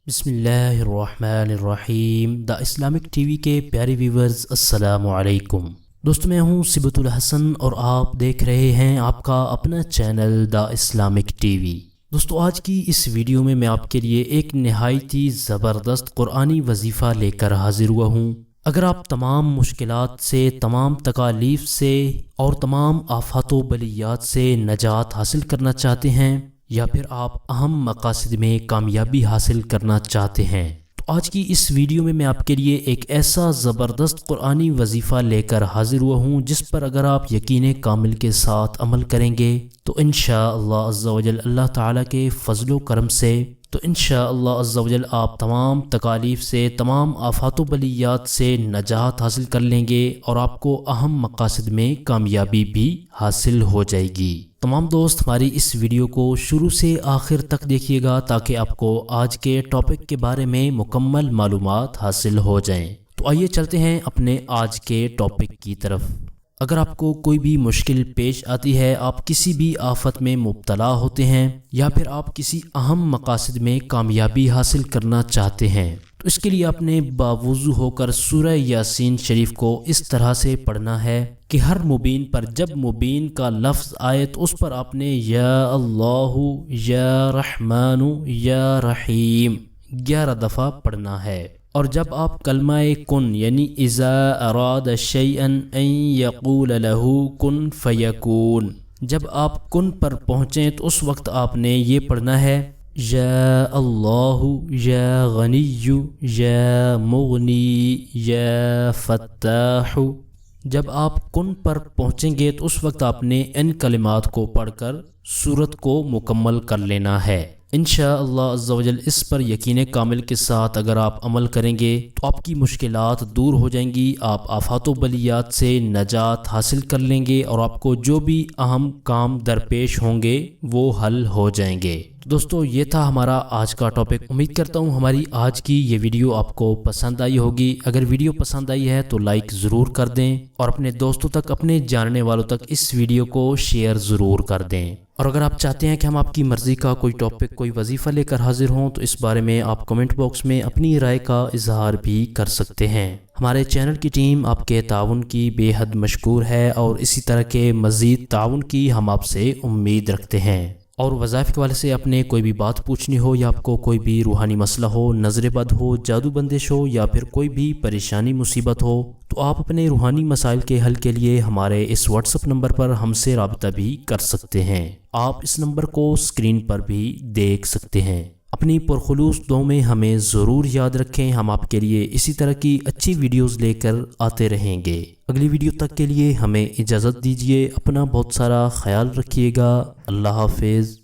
बिस्मिल्लाहिर्रहमानिर्रहीम। The Islamic TV के प्यारे व्यूवर्स, अस्सलामुअलैकुम। दोस्तों, मैं हूं सिबतुलहसन और आप देख रहे हैं आपका अपना चैनल द इस्लामिक टीवी। दोस्तों, आज की इस वीडियो में मैं आपके लिए एक नहायत ही ज़बरदस्त कुरानी वजीफ़ा लेकर हाजिर हुआ हूं। अगर आप तमाम मुश्किलात से, तमाम तकालीफ से और तमाम आफात बलियात से नजात हासिल करना चाहते हैं या फिर आप अहम मकासद में कामयाबी हासिल करना चाहते हैं, तो आज की इस वीडियो में मैं आपके लिए एक ऐसा ज़बरदस्त कुरानी वजीफ़ा लेकर हाजिर हुआ हूँ जिस पर अगर आप यकीन कामिल के साथ अमल करेंगे तो इंशाअल्लाह अज़्ज़ा वजल अल्लाह ताला के फ़ज़्ल व करम से इंशाअल्लाह अज़्ज़ा वजल आप तमाम तकालीफ से, तमाम आफात बलियात से नजात हासिल कर लेंगे और आपको अहम मकासद में कामयाबी भी हासिल हो जाएगी। तमाम दोस्त हमारी इस वीडियो को शुरू से आखिर तक देखिएगा ताकि आपको आज के टॉपिक के बारे में मुकम्मल मालूमात हासिल हो जाएं। तो आइए चलते हैं अपने आज के टॉपिक की तरफ। अगर आपको कोई भी मुश्किल पेश आती है, आप किसी भी आफत में मुब्तला होते हैं या फिर आप किसी अहम मकासद में कामयाबी हासिल करना चाहते हैं, तो इसके लिए आपने बावुज़ू होकर सूरह यासीन शरीफ को इस तरह से पढ़ना है कि हर मुबीन पर जब मुबीन का लफ्ज़ आए तो उस पर आपने या अल्लाहु या रहमानु या रहीम 11 दफ़ा पढ़ना है। और जब आप कलमाए कुन यानी इज़ा अराद शैअन अन यक़ूल लहू कुन फ़यकून, जब आप कुन पर पहुँचें तो उस वक्त आपने ये पढ़ना है या अल्लाहु या गनिय्यु या मुग़नी या फ़त्ताहु। जब आप कुन पर पहुँचेंगे तो उस वक्त आपने इन कलिमात को पढ़कर सूरत को मुकम्मल कर लेना है। इंशाअल्लाह अज़्ज़ा वजल इस पर यकीन कामिल के साथ अगर आप अमल करेंगे तो आपकी मुश्किलात दूर हो जाएंगी, आप आफात बलियात से नजात हासिल कर लेंगे और आपको जो भी अहम काम दरपेश होंगे वो हल हो जाएंगे। तो दोस्तों, ये था हमारा आज का टॉपिक। उम्मीद करता हूँ हमारी आज की ये वीडियो आपको पसंद आई होगी। अगर वीडियो पसंद आई है तो लाइक ज़रूर कर दें और अपने दोस्तों तक, अपने जानने वालों तक इस वीडियो को शेयर ज़रूर कर दें। और अगर आप चाहते हैं कि हम आपकी मर्ज़ी का कोई टॉपिक, कोई वजीफ़ा लेकर हाजिर हों तो इस बारे में आप कमेंट बॉक्स में अपनी राय का इजहार भी कर सकते हैं। हमारे चैनल की टीम आपके ताउन की बेहद मशकूर है और इसी तरह के मज़ीद ताउन की हम आपसे उम्मीद रखते हैं। और वज़ाइफ के वाले से अपने कोई भी बात पूछनी हो या आपको कोई भी रूहानी मसला हो, नज़र बद हो, जादू बंदिश हो या फिर कोई भी परेशानी मुसीबत हो, तो आप अपने रूहानी मसाइल के हल के लिए हमारे इस व्हाट्सएप नंबर पर हमसे राब्ता भी कर सकते हैं। आप इस नंबर को स्क्रीन पर भी देख सकते हैं। अपनी पुरखुलूस दुआओं में हमें ज़रूर याद रखें। हम आपके लिए इसी तरह की अच्छी वीडियोस लेकर आते रहेंगे। अगली वीडियो तक के लिए हमें इजाज़त दीजिए। अपना बहुत सारा ख्याल रखिएगा। अल्लाह हाफिज़।